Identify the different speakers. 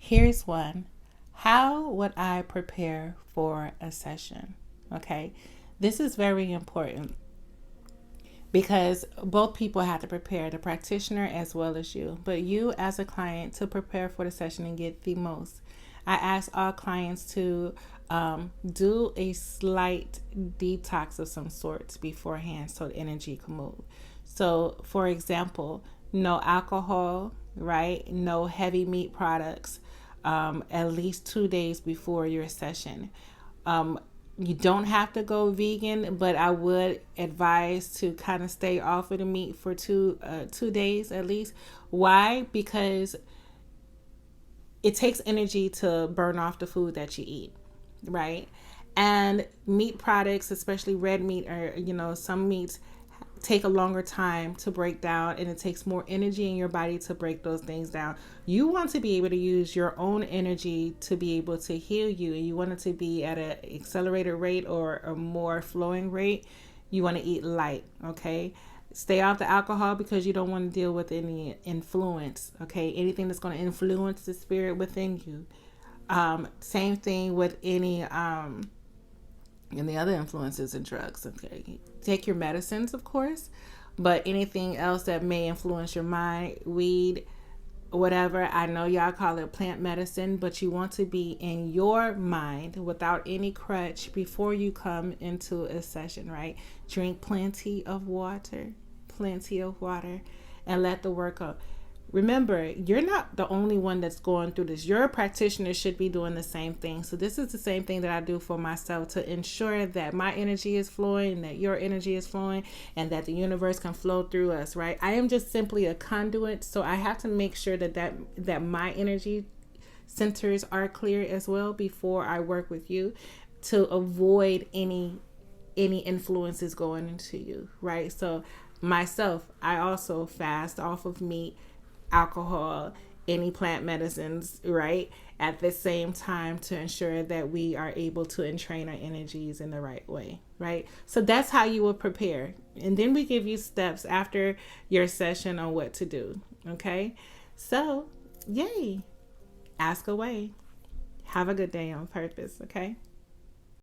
Speaker 1: Here's one. How would I prepare for a session? Okay. This is very important because both people have to prepare, the practitioner as well as you, but you as a client to prepare for the session and get the most. I ask all clients to do a slight detox of some sorts beforehand so the energy can move. So, for example, no alcohol, right? No heavy meat products at least 2 days before your session. Um, you don't have to go vegan, but I would advise to kind of stay off of the meat for 2 days at least. Why? Because it takes energy to burn off the food that you eat, right? And meat products, especially red meat, or some meats take a longer time to break down, and it takes more energy in your body to break those things down. You want to be able to use your own energy to be able to heal you, and you want it to be at an accelerated rate or a more flowing rate. You want to eat light, okay? Stay off the alcohol because you don't want to deal with any influence, okay? Anything that's going to influence the spirit within you. Same thing with any and the other influences and drugs. Okay, take your medicines, of course, but anything else that may influence your mind, weed, whatever. I know y'all call it plant medicine, but you want to be in your mind without any crutch before you come into a session, right? Drink plenty of water, and let the work up. Remember, you're not the only one that's going through this. Your practitioner should be doing the same thing. So this is the same thing that I do for myself to ensure that my energy is flowing, that your energy is flowing, and that the universe can flow through us, right? I am just simply a conduit. So I have to make sure that my energy centers are clear as well before I work with you, to avoid any influences going into you, right? So myself, I also fast off of meat, alcohol, any plant medicines, right? At the same time, to ensure that we are able to entrain our energies in the right way, right? So that's how you will prepare. And then we give you steps after your session on what to do, okay? So, yay. Ask away. Have a good day on purpose, okay?